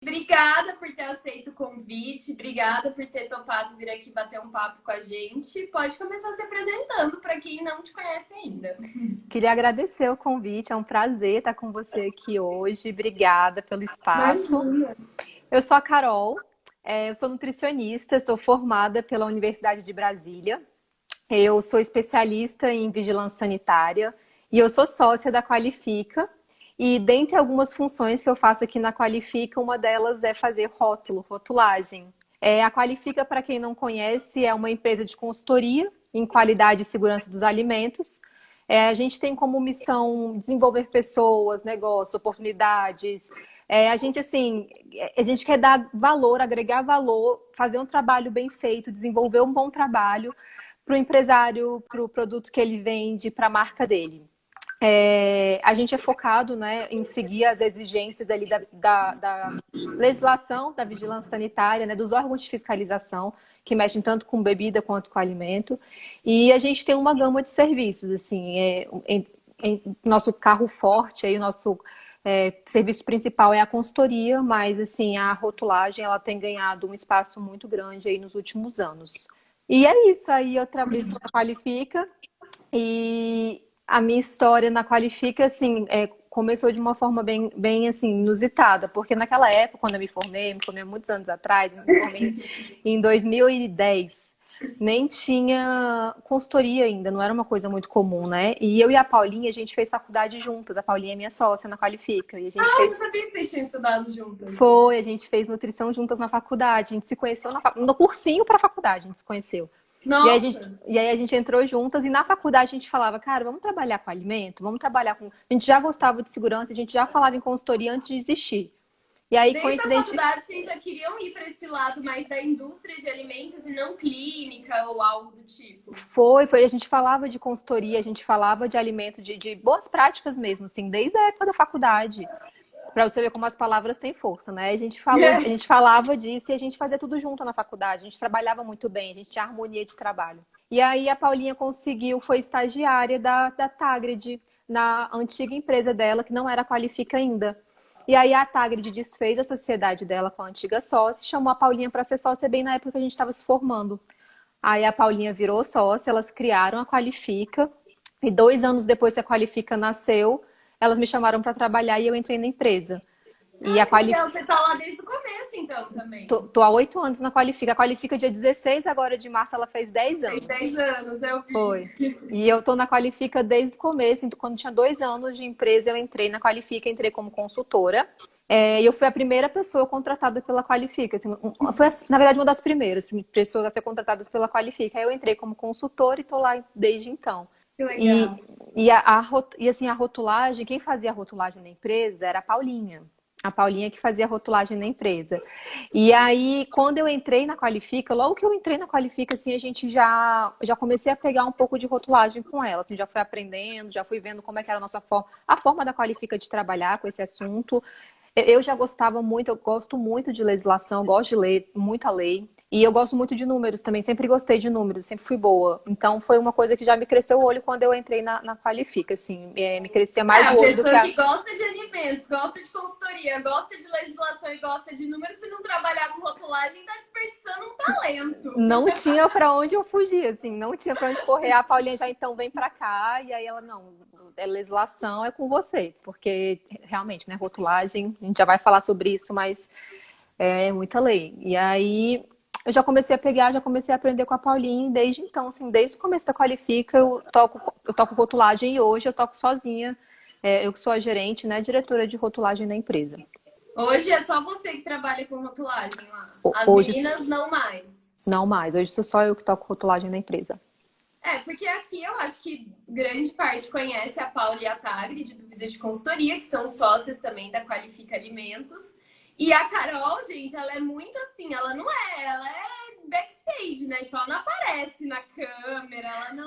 Obrigada por ter aceito o convite, obrigada por ter topado vir aqui bater um papo com a gente. Pode começar se apresentando para quem não te conhece ainda. Queria agradecer o convite, é um prazer estar com você aqui hoje. Obrigada pelo espaço. Imagina. Eu sou a Carol, eu sou nutricionista, sou formada pela Universidade de Brasília. Eu sou especialista em vigilância sanitária e eu sou sócia da Qualifica. E dentre algumas funções que eu faço aqui na Qualifica, uma delas é fazer rotulagem. A Qualifica, para quem não conhece, é uma empresa de consultoria em qualidade e segurança dos alimentos. A gente tem como missão desenvolver pessoas, negócios, oportunidades. A gente quer dar valor, agregar valor, fazer um trabalho bem feito, desenvolver um bom trabalho para o empresário, para o produto que ele vende, para a marca dele. A gente é focado, né, em seguir as exigências ali da legislação, da vigilância sanitária, né, dos órgãos de fiscalização, que mexem tanto com bebida quanto com alimento. E a gente tem uma gama de serviços, assim, nosso carro forte, aí, o nosso serviço principal é a consultoria, mas assim, a rotulagem ela tem ganhado um espaço muito grande aí nos últimos anos. E é isso, aí eu estou na Qualifica e a minha história na Qualifica, assim, começou de uma forma bem assim, inusitada, porque naquela época, quando eu me formei há muitos anos atrás, me formei em 2010, nem tinha consultoria ainda, não era uma coisa muito comum, né? E eu e a Paulinha, a gente fez faculdade juntas, a Paulinha é minha sócia na Qualifica, e a gente Eu não fez... sabia que vocês tinham estudado juntas. Foi, a gente fez nutrição juntas na faculdade, a gente se conheceu no cursinho para a faculdade, a gente se conheceu. Nossa! E aí a gente entrou juntas e na faculdade a gente falava, cara, vamos trabalhar com alimento, vamos trabalhar com... A gente já gostava de segurança, a gente já falava em consultoria antes de existir. E aí, Desde a faculdade, vocês já queriam ir para esse lado mais da indústria de alimentos e não clínica ou algo do tipo? Foi, a gente falava de consultoria, a gente falava de alimento, de boas práticas mesmo, assim, desde a época da faculdade. Para você ver como as palavras têm força, né? A gente falava disso e a gente fazia tudo junto na faculdade. A gente trabalhava muito bem, a gente tinha harmonia de trabalho. E aí a Paulinha foi estagiária da Tagrid, na antiga empresa dela, que não era Qualifica ainda. E aí a Tagrid desfez a sociedade dela com a antiga sócia e chamou a Paulinha para ser sócia bem na época que a gente estava se formando. Aí a Paulinha virou sócia, elas criaram a Qualifica. E 2 anos depois que a Qualifica nasceu, elas me chamaram para trabalhar e eu entrei na empresa. E a Legal, você tá lá desde o começo, então, também. Tô há 8 anos na Qualifica. A Qualifica dia 16 agora de março, ela fez 10 anos. Fez 10 anos, eu vi. Foi. E eu tô na Qualifica desde o começo. Então, quando tinha 2 anos de empresa, eu entrei na Qualifica, entrei como consultora. E eu fui a primeira pessoa contratada pela Qualifica. Assim, foi, na verdade, uma das primeiras pessoas a ser contratadas pela Qualifica. Aí eu entrei como consultora e tô lá desde então. Que legal. Assim, a rotulagem, quem fazia a rotulagem na empresa era a Paulinha. A Paulinha que fazia a rotulagem na empresa. E aí, quando eu entrei na Qualifica, logo que eu entrei na Qualifica, assim, a gente já comecei a pegar um pouco de rotulagem com ela. Assim, já fui aprendendo, já fui vendo como é que era a nossa forma, a forma da Qualifica de trabalhar com esse assunto. Eu já gostava muito, eu gosto muito de legislação, eu gosto de ler muita lei. E eu gosto muito de números também, sempre gostei de números, sempre fui boa. Então foi uma coisa que já me cresceu o olho quando eu entrei na Qualifica, assim, me crescia mais o olho do que a pessoa que gosta de alimentos, gosta de consultoria, gosta de legislação e gosta de números, se não trabalhar com rotulagem, tá desperdiçando um talento. Não tinha para onde eu fugir, assim, não tinha para onde correr. A Paulinha já então vem para cá, e aí ela, não, legislação é com você, porque realmente, né, rotulagem, a gente já vai falar sobre isso, mas é muita lei. E aí eu já comecei a pegar, já comecei a aprender com a Paulinha, e desde então, assim, desde o começo da Qualifica, eu toco rotulagem e hoje eu toco sozinha. Eu que sou a gerente, né, diretora de rotulagem da empresa. Hoje é só você que trabalha com rotulagem lá. As Hoje, meninas não mais. Não mais, hoje sou só eu que toco rotulagem da empresa. Porque aqui eu acho que grande parte conhece a Paula e a Tagre, de Dúvida de Consultoria, que são sócias também da Qualifica Alimentos. E a Carol, gente, ela é muito assim, ela é backstage, né? Tipo, ela não aparece na câmera, ela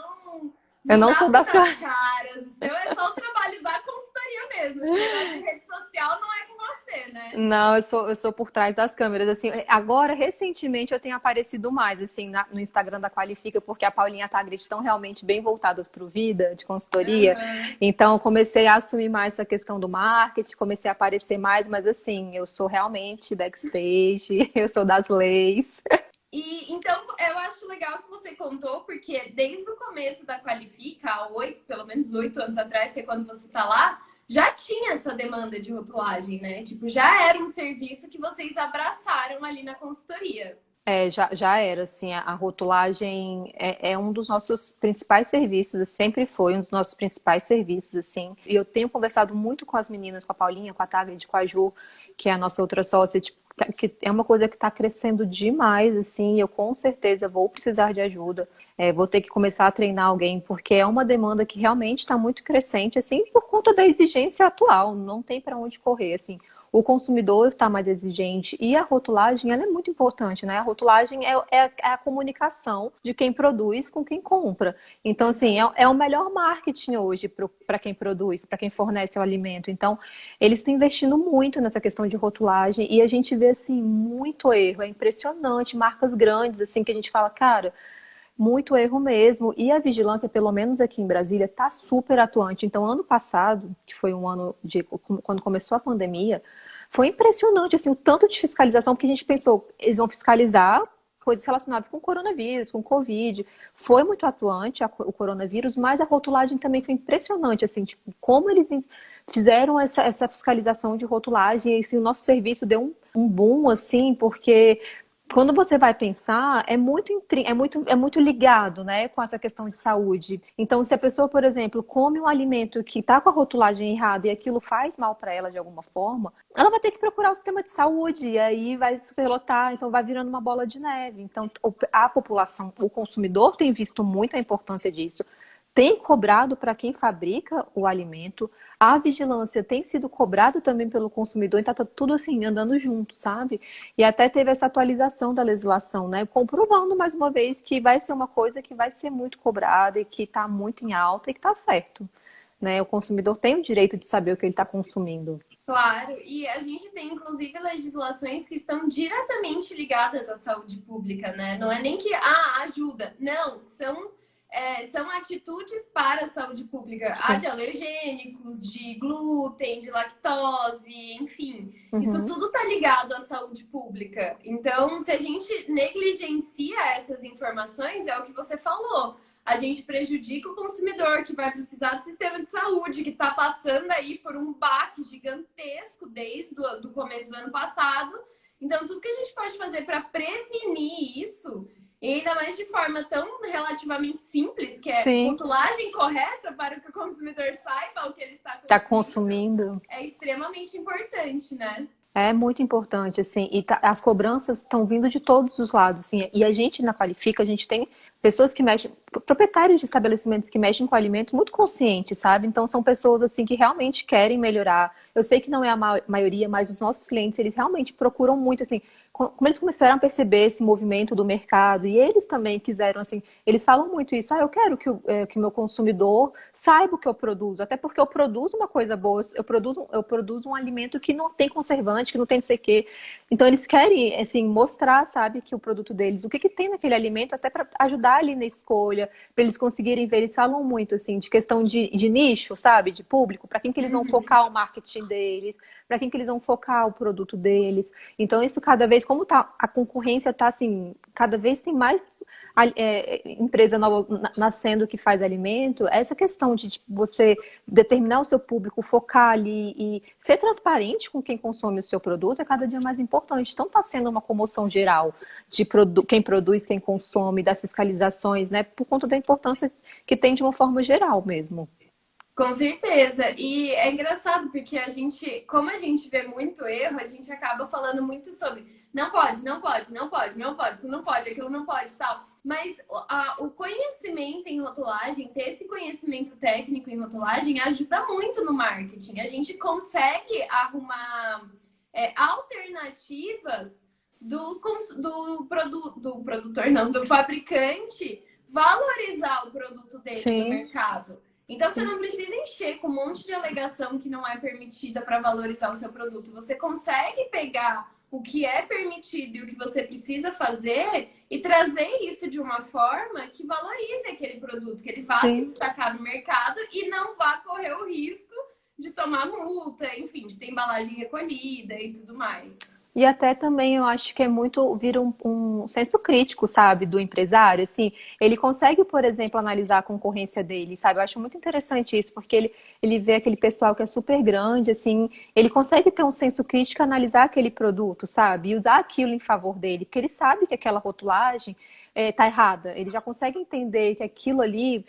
Eu Não não dá sou pra das dar as caras. O seu é só o trabalho da consultoria mesmo. Esse negócio de rede social não é com você, né? Não, eu sou por trás das câmeras, assim, agora, recentemente, eu tenho aparecido mais, assim, no Instagram da Qualifica, porque a Paulinha e a Tagrit estão realmente bem voltadas para o Vida, de consultoria, Aham. então eu comecei a assumir mais essa questão do marketing, comecei a aparecer mais, mas assim, eu sou realmente backstage, eu sou das leis. E então eu acho legal que você contou, porque desde o começo da Qualifica, há pelo menos 8 anos atrás, que é quando você tá lá, já tinha essa demanda de rotulagem, né? Tipo, já era um serviço que vocês abraçaram ali na consultoria. Já era, assim, a rotulagem é um dos nossos principais serviços, sempre foi um dos nossos principais serviços, assim. E eu tenho conversado muito com as meninas, com a Paulinha, com a Tagrid, com a Ju, que é a nossa outra sócia, tipo, que é uma coisa que está crescendo demais, assim, e eu com certeza vou precisar de ajuda. Vou ter que começar a treinar alguém, porque é uma demanda que realmente está muito crescente, assim, por conta da exigência atual, não tem para onde correr, assim. O consumidor está mais exigente e a rotulagem ela é muito importante, né? A rotulagem é a comunicação de quem produz com quem compra. Então, assim, é o melhor marketing hoje para quem produz, para quem fornece o alimento. Então, eles estão investindo muito nessa questão de rotulagem e a gente vê, assim, muito erro. É impressionante, marcas grandes, assim, que a gente fala, cara, muito erro mesmo. E a vigilância, pelo menos aqui em Brasília, está super atuante. Então, ano passado, que foi um ano de quando começou a pandemia, foi impressionante assim, o tanto de fiscalização, porque a gente pensou, eles vão fiscalizar coisas relacionadas com coronavírus, com Covid. Foi muito atuante o coronavírus, mas a rotulagem também foi impressionante, assim, tipo, como eles fizeram essa fiscalização de rotulagem, e assim, o nosso serviço deu um boom, assim, porque quando você vai pensar, é muito ligado, né, com essa questão de saúde. Então, se a pessoa, por exemplo, come um alimento que está com a rotulagem errada e aquilo faz mal para ela de alguma forma, ela vai ter que procurar o sistema de saúde e aí vai superlotar, então vai virando uma bola de neve. Então, a população, o consumidor tem visto muito a importância disso. Tem cobrado para quem fabrica o alimento, a vigilância tem sido cobrada também pelo consumidor, então tá tudo assim, andando junto, sabe? E até teve essa atualização da legislação, né? Comprovando mais uma vez que vai ser uma coisa que vai ser muito cobrada e que está muito em alta e que está certo, né? O consumidor tem o direito de saber o que ele está consumindo. Claro, e a gente tem inclusive legislações que estão diretamente ligadas à saúde pública, né? Não é nem que ajuda, não, são atitudes para a saúde pública. Há Sim. de alergênicos, de glúten, de lactose, enfim. Isso Uhum. tudo está ligado à saúde pública. Então, se a gente negligencia essas informações, é o que você falou. A gente prejudica o consumidor que vai precisar do sistema de saúde, que está passando aí por um baque gigantesco desde o começo do ano passado. Então, tudo que a gente pode fazer para prevenir isso, e ainda mais de forma tão relativamente simples, que é Sim, rotulagem correta para que o consumidor saiba o que ele está está consumindo, consumindo. é extremamente importante, né? É muito importante, assim, e as cobranças estão vindo de todos os lados, assim, e a gente na Qualifica, a gente tem pessoas que mexem, proprietários de estabelecimentos que mexem com alimento muito conscientes, sabe? Então são pessoas, assim, que realmente querem melhorar. Eu sei que não é a maioria, mas os nossos clientes, eles realmente procuram muito, assim, como eles começaram a perceber esse movimento do mercado, e eles também quiseram, assim, eles falam muito isso, eu quero que o meu consumidor saiba o que eu produzo, até porque eu produzo uma coisa boa, eu produzo um alimento que não tem conservante, que não tem não sei o quê. Então eles querem, assim, mostrar, sabe, que o produto deles, o que tem naquele alimento, até para ajudar ali na escolha, para eles conseguirem ver, eles falam muito, assim, de questão de nicho, sabe, de público, para quem que eles vão focar o marketing deles, para quem que eles vão focar o produto deles. Então isso cada vez, como tá, a concorrência tá assim, cada vez tem mais empresa nova nascendo que faz alimento, essa questão de tipo, você determinar o seu público, focar ali e ser transparente com quem consome o seu produto é cada dia mais importante. Então está sendo uma comoção geral de quem produz, quem consome, das fiscalizações, né? Por conta da importância que tem de uma forma geral mesmo. Com certeza. E é engraçado porque como a gente vê muito erro, a gente acaba falando muito sobre não pode, não pode, não pode, não pode, isso não pode, aquilo não pode, tal. Mas o conhecimento em rotulagem, ter esse conhecimento técnico em rotulagem ajuda muito no marketing. A gente consegue arrumar alternativas do produtor, não, do fabricante valorizar o produto dele no Sim, mercado. Então, você sim. não precisa encher com um monte de alegação que não é permitida para valorizar o seu produto. Você consegue pegar o que é permitido e o que você precisa fazer e trazer isso de uma forma que valorize aquele produto, que ele vá se Sim. destacar no mercado e não vá correr o risco de tomar multa, enfim, de ter embalagem recolhida e tudo mais. E até também eu acho que é muito, vira um senso crítico, sabe, do empresário, assim, ele consegue, por exemplo, analisar a concorrência dele, sabe, eu acho muito interessante isso, porque ele vê aquele pessoal que é super grande, assim, ele consegue ter um senso crítico, analisar aquele produto, sabe, e usar aquilo em favor dele, porque ele sabe que aquela rotulagem tá errada, ele já consegue entender que aquilo ali,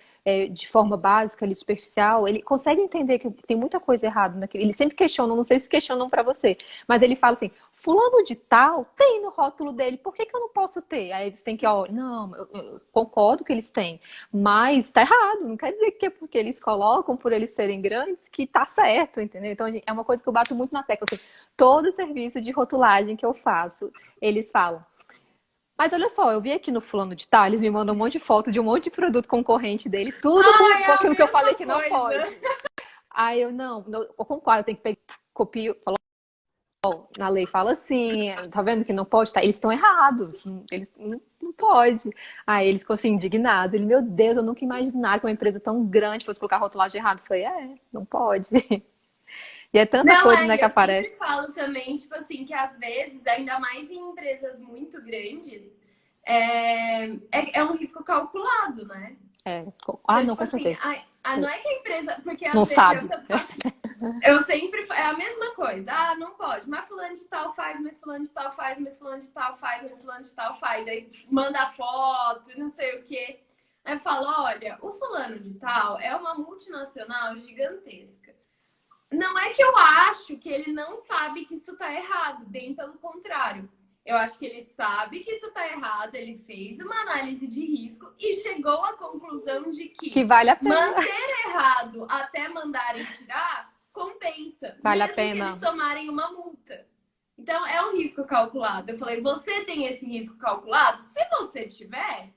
de forma básica, ali, superficial, ele consegue entender que tem muita coisa errada naquilo, ele sempre questiona, não sei se questionam para você, mas ele fala assim, fulano de tal tem no rótulo dele, por que que eu não posso ter? Aí eles têm que, ó, não, eu concordo que eles têm, mas tá errado, não quer dizer que é porque eles colocam, por eles serem grandes, que tá certo, entendeu? Então é uma coisa que eu bato muito na tecla, assim, todo serviço de rotulagem que eu faço, eles falam, mas olha só, eu vi aqui no fulano de tal, eles me mandam um monte de foto de um monte de produto concorrente deles, tudo Ai, é com a aquilo que eu falei mesma que não pode. coisa. Aí eu, não, eu concordo, eu tenho que pegar, copio, na lei fala assim, tá vendo que não pode? Tá? Eles estão errados, eles não pode. Aí eles ficam assim, indignados. Ele, meu Deus, eu nunca imaginava que uma empresa tão grande fosse colocar rotulagem errado. Eu falei, não pode. E é tanta Não, coisa, né, que eu sempre aparece. falo também, tipo assim, que às vezes, ainda mais em empresas muito grandes, é um risco calculado, né? É, Então, não, tipo com assim, certeza. não é que a empresa. Porque Não às vezes sabe. eu sempre. É a mesma coisa. Ah, não pode. Mas fulano de tal faz, mas fulano de tal faz, mas fulano de tal faz, mas fulano de tal faz. Aí manda foto e não sei o quê. Aí eu falo: olha, o fulano de tal é uma multinacional gigantesca. Não é que eu acho que ele não sabe que isso tá errado, bem pelo contrário. Eu acho que ele sabe que isso tá errado, ele fez uma análise de risco e chegou à conclusão de Que que vale a pena. manter errado até mandarem tirar compensa, Vale a mesmo que eles pena. tomarem uma multa. Então é um risco calculado. Eu falei, você tem esse risco calculado? Se você tiver,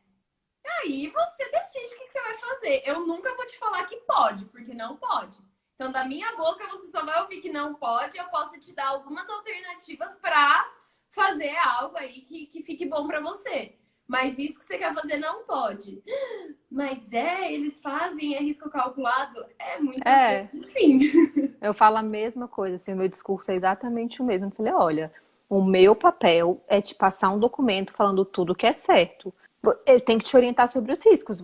aí você decide o que você vai fazer. Eu nunca vou te falar que pode, porque não pode. Então, da minha boca, você só vai ouvir que não pode. Eu posso te dar algumas alternativas para fazer algo aí que fique bom para você. Mas isso que você quer fazer não pode. Mas eles fazem, é risco calculado? É muitas É, vezes sim. eu falo a mesma coisa, assim, o meu discurso é exatamente o mesmo. Eu falei, olha, o meu papel é te passar um documento falando tudo que é certo. Eu tenho que te orientar sobre os riscos.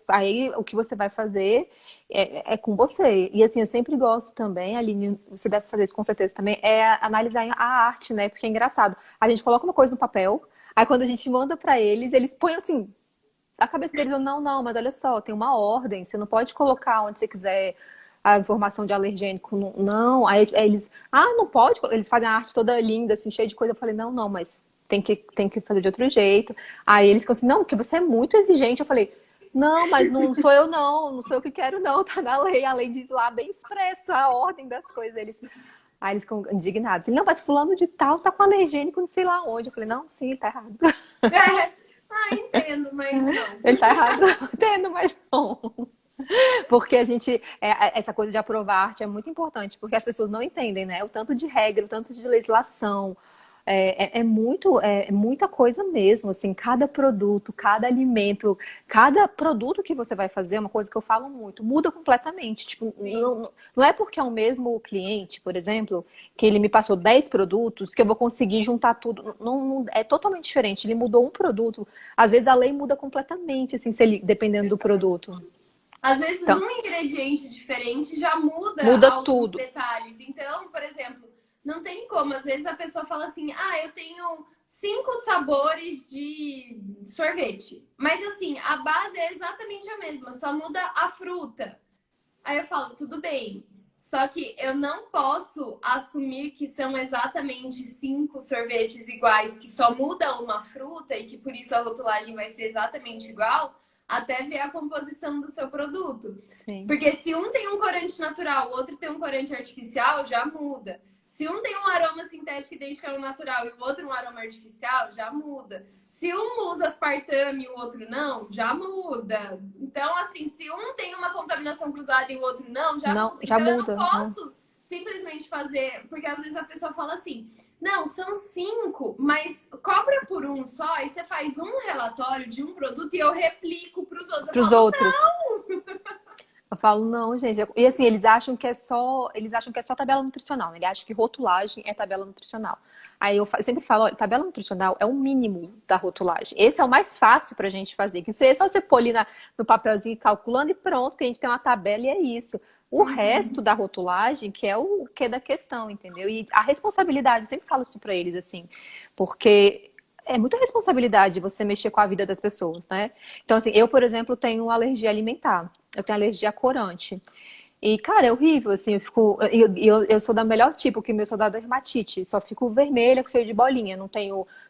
Aí o que você vai fazer é com você. E assim, eu sempre gosto também, Aline, você deve fazer isso com certeza também, é analisar a arte, né? Porque é engraçado. A gente coloca uma coisa no papel, aí quando a gente manda pra eles, eles põem assim, a cabeça deles, eu, não, não, mas olha só, tem uma ordem, você não pode colocar onde você quiser a informação de alergênico, não, não. Aí eles, não pode, eles fazem a arte toda linda, assim, cheia de coisa, eu falei, não, não, mas tem que fazer de outro jeito. Aí eles ficam assim, não, porque você é muito exigente, eu falei, não, mas não sou eu não sou eu que quero não, tá na lei, a lei diz lá bem expresso a ordem das coisas, aí eles ficam indignados, não, mas fulano de tal tá com alergênico não sei lá onde, eu falei, não, sim, tá errado. Entendo, mas não. Ele tá errado, entendo, mas não. Porque essa coisa de aprovar arte é muito importante, porque as pessoas não entendem, né? O tanto de regra, o tanto de legislação, é muita coisa mesmo, assim, cada produto, cada alimento, cada produto que você vai fazer, é uma coisa que eu falo muito, muda completamente. Tipo, Sim. não é porque é o mesmo cliente, por exemplo, que ele me passou 10 produtos, que eu vou conseguir juntar tudo. É totalmente diferente. Ele mudou um produto, às vezes a lei muda completamente, assim, se ele, dependendo do produto. Às vezes Então, um ingrediente diferente já muda muda alguns tudo. detalhes. Então, por exemplo, não tem como. Às vezes a pessoa fala assim: eu tenho 5 sabores de sorvete. Mas assim, a base é exatamente a mesma, só muda a fruta. Aí eu falo, tudo bem. Só que eu não posso assumir que são exatamente 5 sorvetes iguais, que só muda uma fruta e que por isso a rotulagem vai ser exatamente igual, até ver a composição do seu produto. Sim. Porque se um tem um corante natural, o outro tem um corante artificial, já muda. Se um tem um aroma sintético idêntico ao natural e o outro um aroma artificial, já muda. Se um usa aspartame e o outro não, já muda. Então, assim, se um tem uma contaminação cruzada e o outro não, já Não, muda. já Então, eu muda. não posso simplesmente fazer... Porque às vezes a pessoa fala assim, não, são 5, mas cobra por um só e você faz um relatório de um produto e eu replico para os outros. Para os outros. Eu falo, não, gente. E assim, eles acham que é só tabela nutricional, né? Eles acham que rotulagem é tabela nutricional. Aí eu sempre falo, olha, tabela nutricional é o mínimo da rotulagem. Esse é o mais fácil pra gente fazer. Que isso é só você pôr ali no papelzinho calculando e pronto, que a gente tem uma tabela e é isso. O resto da rotulagem, que é o que da questão, entendeu? E a responsabilidade, eu sempre falo isso pra eles, assim, porque é muita responsabilidade você mexer com a vida das pessoas, né? Então, assim, eu, por exemplo, tenho alergia alimentar. Eu tenho alergia a corante. E, cara, é horrível, assim, eu sou da melhor tipo, que meu sou da dermatite. Só fico vermelha, cheio de bolinha.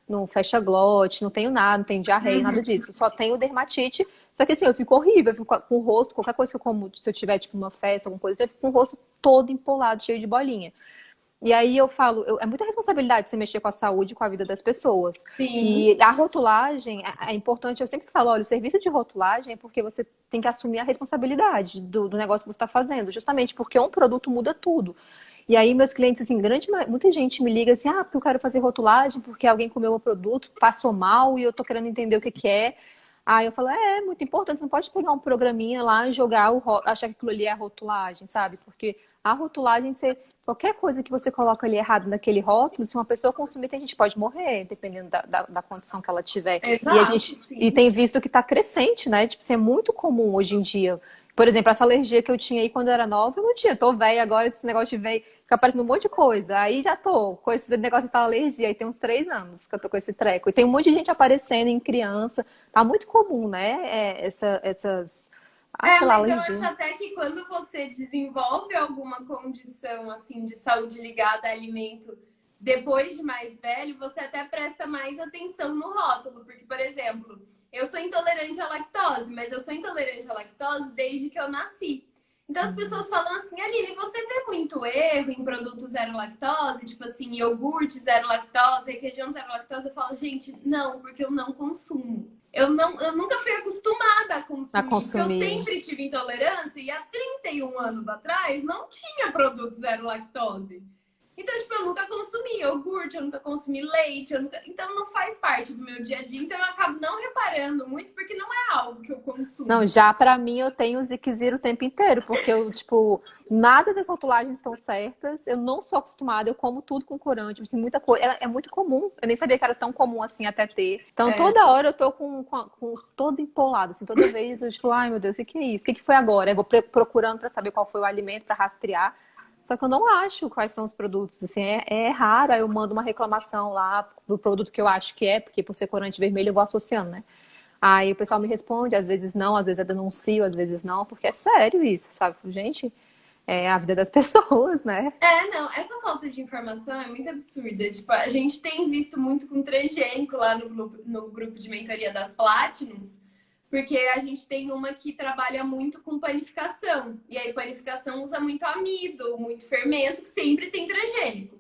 Não fecha glote, não tenho nada, não tenho diarreia, nada disso. Só tenho dermatite. Só que, assim, eu fico horrível, eu fico com o rosto, qualquer coisa que eu como, se eu tiver, tipo, uma festa, alguma coisa, eu fico com o rosto todo empolado, cheio de bolinha. E aí eu falo, é muita responsabilidade você mexer com a saúde e com a vida das pessoas. Sim. E a rotulagem é importante, eu sempre falo, olha, o serviço de rotulagem é porque você tem que assumir a responsabilidade do negócio que você está fazendo, justamente porque um produto muda tudo. E aí meus clientes, assim, muita gente me liga assim, porque eu quero fazer rotulagem porque alguém comeu o produto, passou mal e eu tô querendo entender o que que é. Aí eu falo, é muito importante, você não pode pegar um programinha lá e jogar, achar que aquilo ali é a rotulagem, sabe? Porque a rotulagem, qualquer coisa que você coloca ali errado naquele rótulo, se uma pessoa consumir, a gente pode morrer, dependendo da condição que ela tiver. Exato, E a gente tem visto que está crescente, né? Tipo, isso é muito comum hoje em dia. Por exemplo, essa alergia que eu tinha aí quando eu era nova, eu não tinha. Tô velha agora, esse negócio de velho, fica aparecendo um monte de coisa. Aí já tô com esse negócio dessa alergia. Aí tem uns 3 anos que eu tô com esse treco. E tem um monte de gente aparecendo em criança. Tá muito comum, né? Essas... sei lá, mas eu alergia. acho até que quando você desenvolve alguma condição assim de saúde ligada a alimento depois de mais velho, você até presta mais atenção no rótulo. Porque, por exemplo, eu sou intolerante à lactose, mas eu sou intolerante à lactose desde que eu nasci. Então as pessoas falam assim, Aline, você vê muito erro em produto zero lactose? Tipo assim, iogurte zero lactose, requeijão zero lactose? Eu falo, gente, não, porque eu não consumo. Eu nunca fui acostumada a consumir, porque eu sempre tive intolerância e há 31 anos atrás não tinha produto zero lactose. Então, tipo, eu nunca consumi iogurte, eu nunca consumi leite, então não faz parte do meu dia a dia, então eu acabo não reparando muito, porque não é algo que eu consumo. Não, já pra mim eu tenho o Ziquezira o tempo inteiro, porque eu, tipo, nada das rotulagens estão certas, eu não sou acostumada, eu como tudo com corante, assim, muita coisa, é muito comum, eu nem sabia que era tão comum assim até ter. Então toda hora eu tô com todo empolado, assim, toda vez eu, tipo, ai meu Deus, o que é isso? O que foi agora? Eu vou procurando pra saber qual foi o alimento, pra rastrear. Só que eu não acho quais são os produtos, assim, é raro, aí eu mando uma reclamação lá do produto que eu acho que é, porque por ser corante vermelho eu vou associando, né? Aí o pessoal me responde, às vezes não, às vezes eu denuncio, às vezes não, porque é sério isso, sabe? Gente, é a vida das pessoas, né? Não, essa falta de informação é muito absurda. Tipo, a gente tem visto muito com transgênico lá no grupo de mentoria das Platinums, porque a gente tem uma que trabalha muito com panificação. E aí, panificação usa muito amido, muito fermento, que sempre tem transgênico.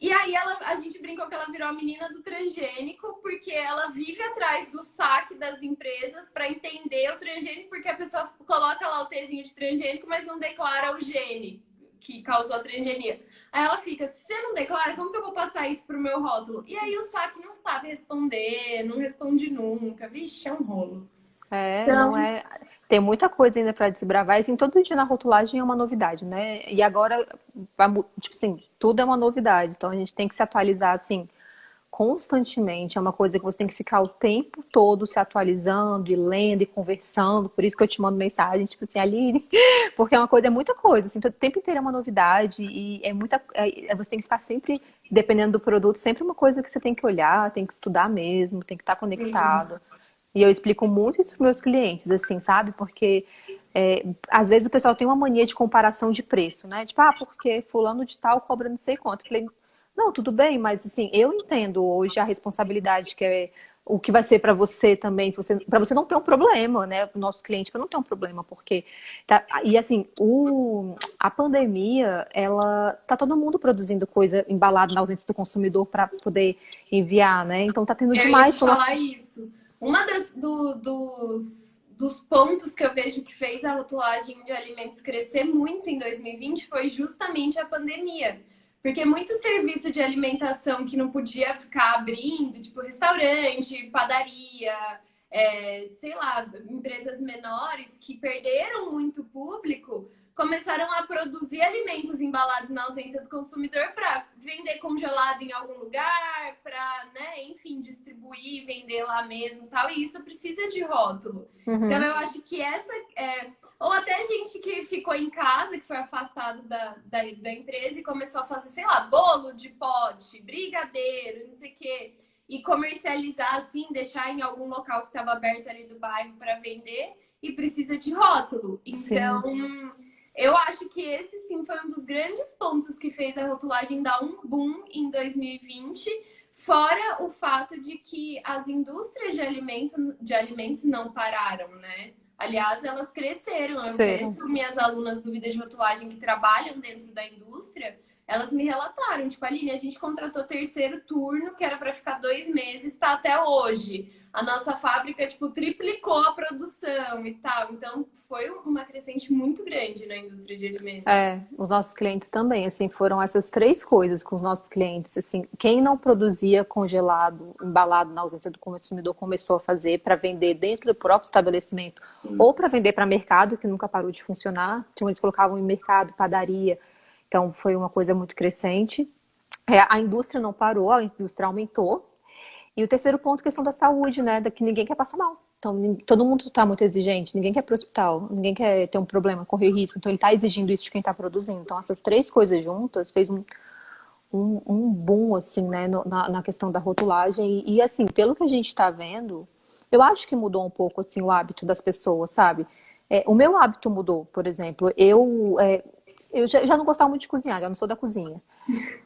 E aí, a gente brincou que ela virou a menina do transgênico, porque ela vive atrás do saque das empresas para entender o transgênico, porque a pessoa coloca lá o Tzinho de transgênico, mas não declara o gene que causou a transgenia. Aí ela fica, se você não declara, como que eu vou passar isso pro meu rótulo? E aí o saque não sabe responder, não responde nunca. Vixe, é um rolo. Não é. Tem muita coisa ainda para desbravar, e assim, todo dia na rotulagem é uma novidade, né? E agora, tipo assim, tudo é uma novidade, então a gente tem que se atualizar, assim, constantemente. É uma coisa que você tem que ficar o tempo todo se atualizando e lendo e conversando. Por isso que eu te mando mensagem, tipo assim, Aline, porque é muita coisa, assim, o tempo inteiro é uma novidade e você tem que ficar sempre, dependendo do produto, sempre uma coisa que você tem que olhar, tem que estudar mesmo, tem que estar conectado. E eu explico muito isso para meus clientes, assim, sabe? Porque às vezes o pessoal tem uma mania de comparação de preço, né? Tipo, porque fulano de tal cobra não sei quanto. Eu falei, não, tudo bem, mas assim, eu entendo hoje a responsabilidade que é o que vai ser para você também, se você, para você não ter um problema, né? O nosso cliente para não ter um problema, porque tá, e assim, a pandemia, ela tá todo mundo produzindo coisa embalada na ausência do consumidor para poder enviar, né? Então tá tendo Eu ia demais te falar isso. Uma dos pontos que eu vejo que fez a rotulagem de alimentos crescer muito em 2020 foi justamente a pandemia. Porque muito serviço de alimentação que não podia ficar abrindo, tipo restaurante, padaria, sei lá, empresas menores que perderam muito público, começaram a produzir alimentos embalados na ausência do consumidor para vender congelado em algum lugar, para, né, enfim, distribuir, vender lá mesmo, tal. E isso precisa de rótulo. Então Uhum. eu acho que essa ou até gente que ficou em casa, que foi afastado da empresa e começou a fazer, sei lá, bolo de pote, brigadeiro, não sei o quê, e comercializar assim, deixar em algum local que estava aberto ali do bairro para vender e precisa de rótulo. Então, Sim, eu acho que esse sim foi um dos grandes pontos que fez a rotulagem dar um boom em 2020, fora o fato de que as indústrias de alimentos não pararam, né? Aliás, elas cresceram. Eu serão. conheço minhas alunas do Vida de Rotulagem que trabalham dentro da indústria, elas me relataram, tipo, Aline, a gente contratou terceiro turno, que era para ficar 2 meses, está até hoje. A nossa fábrica, tipo, triplicou a produção e tal. Então, foi uma crescente muito grande na indústria de alimentos. É, os nossos clientes também, assim, foram essas três coisas com os nossos clientes, assim, quem não produzia congelado, embalado na ausência do consumidor começou a fazer para vender dentro do próprio estabelecimento ou para vender para mercado, que nunca parou de funcionar. Então eles colocavam em mercado, padaria. Então foi uma coisa muito crescente. A indústria não parou, a indústria aumentou. E o terceiro ponto, questão da saúde, né? Da que ninguém quer passar mal. Então, todo mundo está muito exigente, ninguém quer ir para o hospital, ninguém quer ter um problema, correr risco. Então, ele está exigindo isso de quem está produzindo. Então, essas três coisas juntas fez um boom, assim, né, na questão da rotulagem. Assim, pelo que a gente está vendo, eu acho que mudou um pouco, assim, o hábito das pessoas, sabe? O meu hábito mudou, por exemplo. Eu já não gostava muito de cozinhar, já não sou da cozinha.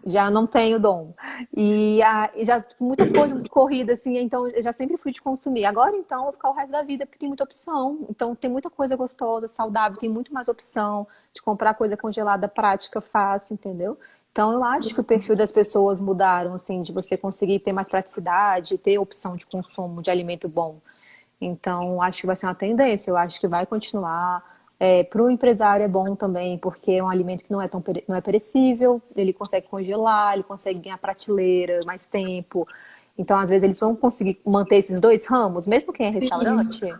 Já não tenho dom. E já muita coisa, muito corrida, assim, então eu já sempre fui de consumir. Agora, então, eu vou ficar o resto da vida, porque tem muita opção. Então, tem muita coisa gostosa, saudável, tem muito mais opção de comprar coisa congelada, prática, fácil, entendeu? Então, eu acho que o perfil das pessoas mudaram, assim, de você conseguir ter mais praticidade, ter opção de consumo de alimento bom. Então, acho que vai ser uma tendência, eu acho que vai continuar. Para o empresário é bom também, porque é um alimento que não é perecível, ele consegue congelar, ele consegue ganhar prateleira, mais tempo. Então, às vezes, eles vão conseguir manter esses dois ramos, mesmo quem é Sim. restaurante,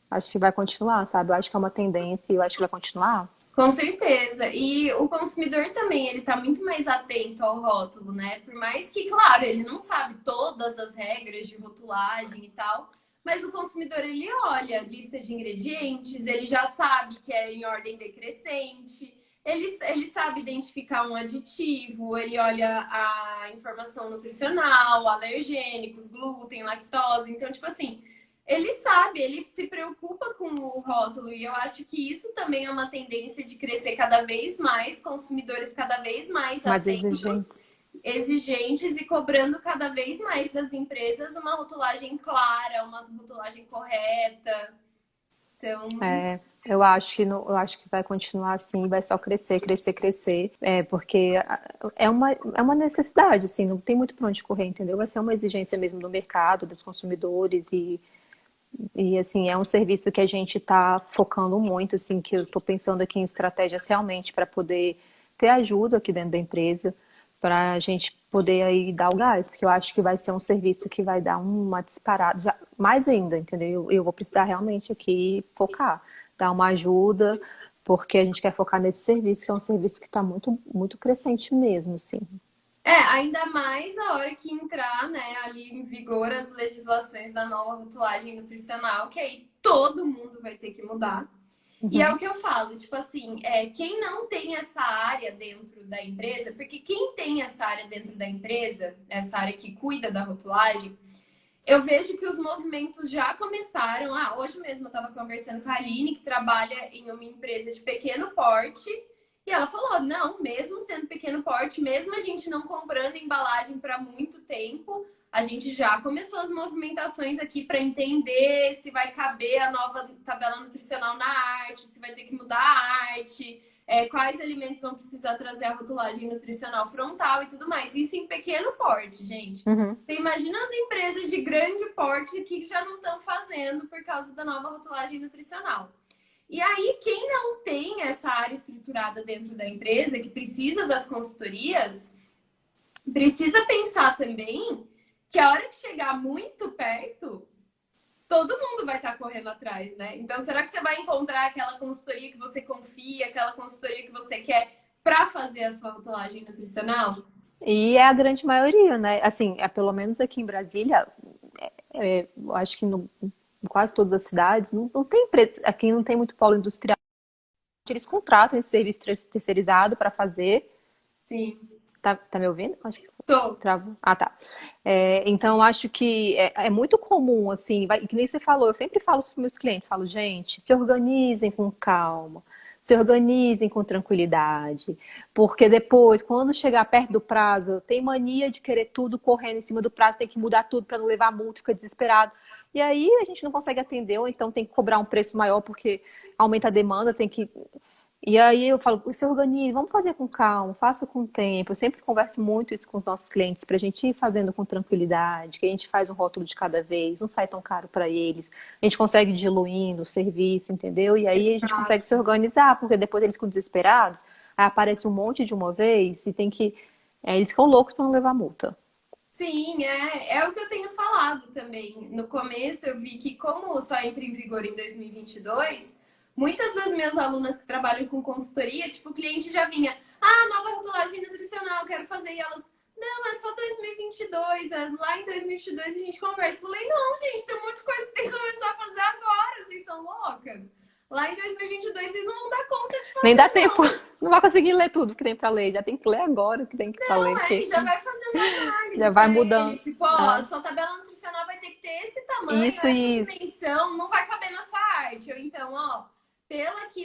acho que vai continuar, sabe? Eu acho que é uma tendência e eu acho que vai continuar. Com certeza. E o consumidor também, ele está muito mais atento ao rótulo, né? Por mais que, claro, ele não sabe todas as regras de rotulagem e tal, mas o consumidor, ele olha a lista de ingredientes, ele já sabe que é em ordem decrescente, ele sabe identificar um aditivo, ele olha a informação nutricional, alergênicos, glúten, lactose. Então, tipo assim, ele sabe, ele se preocupa com o rótulo e eu acho que isso também é uma tendência de crescer cada vez mais, consumidores cada vez mais Mais atentos, exigentes. exigentes e cobrando cada vez mais das empresas uma rotulagem clara, uma rotulagem correta. Então, Eu acho que vai continuar assim, vai só crescer, crescer, crescer, porque é uma necessidade, assim, não tem muito para onde correr, entendeu? Vai ser uma exigência mesmo do mercado, dos consumidores e assim, é um serviço que a gente está focando muito, assim, que eu estou pensando aqui em estratégias realmente para poder ter ajuda aqui dentro da empresa, para a gente poder aí dar o gás, porque eu acho que vai ser um serviço que vai dar uma disparada, mais ainda, entendeu? Eu vou precisar realmente aqui focar, dar uma ajuda, porque a gente quer focar nesse serviço, que é um serviço que está muito, muito crescente mesmo, assim. ainda mais a hora que entrar, né, ali em vigor as legislações da nova rotulagem nutricional, que aí todo mundo vai ter que mudar. E é o Uhum. que eu falo, tipo assim, quem não tem essa área dentro da empresa, porque quem tem essa área dentro da empresa, essa área que cuida da rotulagem, eu vejo que os movimentos já começaram. Hoje mesmo eu estava conversando com a Aline, que trabalha em uma empresa de pequeno porte, E ela falou, não, mesmo sendo pequeno porte, mesmo a gente não comprando embalagem para muito tempo, a gente já começou as movimentações aqui para entender se vai caber a nova tabela nutricional na arte, se vai ter que mudar a arte, quais alimentos vão precisar trazer a rotulagem nutricional frontal e tudo mais. Isso em pequeno porte, gente. Uhum. Você imagina as empresas de grande porte que já não estão fazendo por causa da nova rotulagem nutricional. E aí, quem não tem essa área estruturada dentro da empresa, que precisa das consultorias, precisa pensar também que a hora que chegar muito perto, todo mundo vai estar correndo atrás, né? Então, será que você vai encontrar aquela consultoria que você confia, aquela consultoria que você quer para fazer a sua rotulagem nutricional? E é a grande maioria, né? Assim, pelo menos aqui em Brasília, eu acho que em quase todas as cidades, não tem empresa, aqui não tem muito polo industrial. Eles contratam esse serviço terceirizado para fazer. Sim. Tá me ouvindo? Acho que Tô. travou. Ah, tá. Então, acho que é muito comum, assim, que nem você falou, eu sempre falo para os meus clientes, falo, gente, se organizem com calma, se organizem com tranquilidade, porque depois, quando chegar perto do prazo, tem mania de querer tudo correndo em cima do prazo, tem que mudar tudo para não levar multa, fica desesperado. E aí a gente não consegue atender, ou então tem que cobrar um preço maior porque aumenta a demanda, tem que. E aí eu falo, se organize, vamos fazer com calma, faça com tempo. Eu sempre converso muito isso com os nossos clientes, para a gente ir fazendo com tranquilidade, que a gente faz um rótulo de cada vez, não sai tão caro para eles. A gente consegue ir diluindo o serviço, entendeu? E aí a gente consegue se organizar, porque depois eles ficam desesperados, aí aparece um monte de uma vez e tem que. Eles ficam loucos para não levar multa. Sim, é o que eu tenho falado também. No começo eu vi que como só entra em vigor em 2022, muitas das minhas alunas que trabalham com consultoria, tipo, o cliente já vinha, nova rotulagem nutricional, quero fazer. E elas, não, é só 2022, lá em 2022 a gente conversa. Eu falei, não, gente, tem um monte de coisa que tem que começar a fazer agora, vocês são loucas. Lá em 2022 vocês não vão dar conta de fazer, Nem dá não. tempo, não vai conseguir ler tudo que tem para ler, já tem que ler agora o que tem para ler. Não, já vai fazendo análise já vai pra mudando. ele. Tipo, ó, sua tabela nutricional vai ter que ter esse tamanho, Isso. essa dimensão, não vai caber na sua arte. Ou então, ó,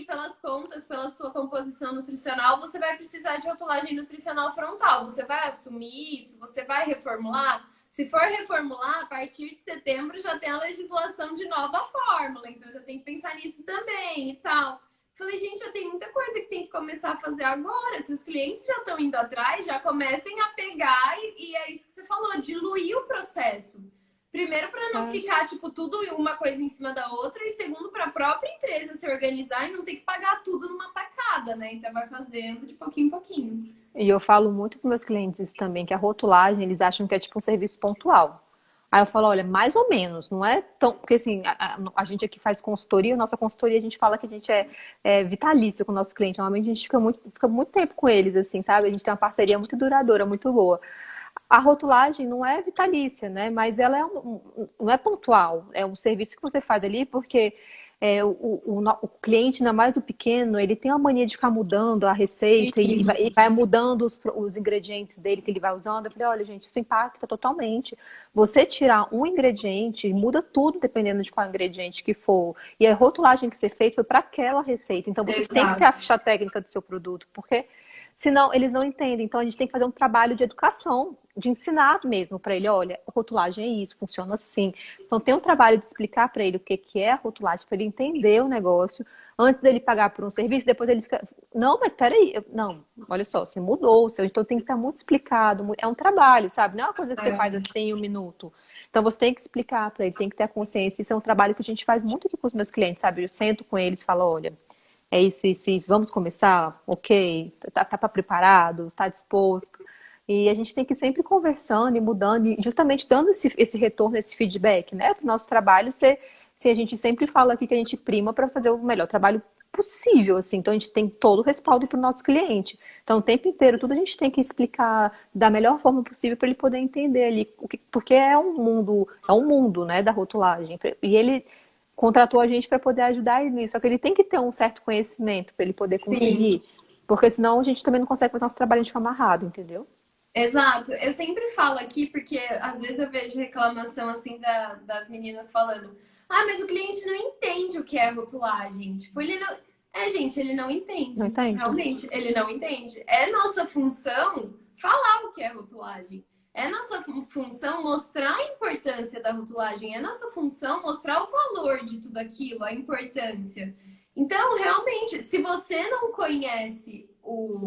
pelas contas, pela sua composição nutricional, você vai precisar de rotulagem nutricional frontal. Você vai assumir isso? Você vai reformular? Se for reformular, a partir de setembro já tem a legislação de nova fórmula. Então já tem que pensar nisso também e tal. Falei, gente, já tem muita coisa que tem que começar a fazer agora. Se os clientes já estão indo atrás, já comecem a pegar e é isso que você falou, diluir o processo. Primeiro, para não ficar, tipo, tudo uma coisa em cima da outra. E segundo, para a própria empresa se organizar e não ter que pagar tudo numa tacada, né? Então, vai fazendo de pouquinho em pouquinho. E eu falo muito para meus clientes isso também, que a rotulagem, eles acham que é tipo um serviço pontual. Aí eu falo, olha, mais ou menos, não é tão. Porque assim, a gente aqui faz consultoria, nossa consultoria a gente fala que a gente é vitalício com o nosso cliente. Normalmente a gente fica muito tempo com eles, assim, sabe? A gente tem uma parceria muito duradoura, muito boa. A rotulagem não é vitalícia, né? Mas ela não é pontual. É um serviço que você faz ali porque o cliente, ainda mais o pequeno, ele tem a mania de ficar mudando a receita e vai mudando os ingredientes dele que ele vai usando. Eu falei, olha, gente, isso impacta totalmente. Você tirar um ingrediente, muda tudo dependendo de qual ingrediente que for. E a rotulagem que você fez foi para aquela receita. Então você tem que ter a ficha técnica do seu produto, porque senão eles não entendem. Então a gente tem que fazer um trabalho de educação, de ensinar mesmo para ele, olha, rotulagem é isso, funciona assim. Então tem um trabalho de explicar para ele o que é a rotulagem, para ele entender o negócio, antes dele pagar por um serviço, depois ele fica, não, mas peraí, não, olha só, você mudou o seu, então tem que estar muito explicado, é um trabalho, sabe? Não é uma coisa que você faz assim em um minuto. Então você tem que explicar para ele, tem que ter a consciência. Isso é um trabalho que a gente faz muito aqui com os meus clientes, sabe? Eu sento com eles e falo, olha, é isso, vamos começar? Ok? Tá preparado? Está disposto? E a gente tem que ir sempre conversando e mudando, e justamente dando esse retorno, esse feedback, né? Para o nosso trabalho ser, se a gente sempre fala aqui que a gente prima para fazer o melhor trabalho possível, assim. Então a gente tem todo o respaldo para o nosso cliente. Então o tempo inteiro, tudo a gente tem que explicar da melhor forma possível para ele poder entender ali, porque é um mundo, né, da rotulagem. E ele contratou a gente para poder ajudar ele nisso. Só que ele tem que ter um certo conhecimento para ele poder conseguir. Sim. Porque senão a gente também não consegue fazer nosso trabalho de forma errada, entendeu? Exato. Eu sempre falo aqui, porque às vezes eu vejo reclamação assim das meninas falando, mas o cliente não entende o que é rotulagem. Tipo, ele não. Gente, ele não entende. Não entende? Realmente, ele não entende. É nossa função falar o que é rotulagem. É nossa função mostrar a importância da rotulagem. É nossa função mostrar o valor de tudo aquilo, a importância. Então, realmente, se você não conhece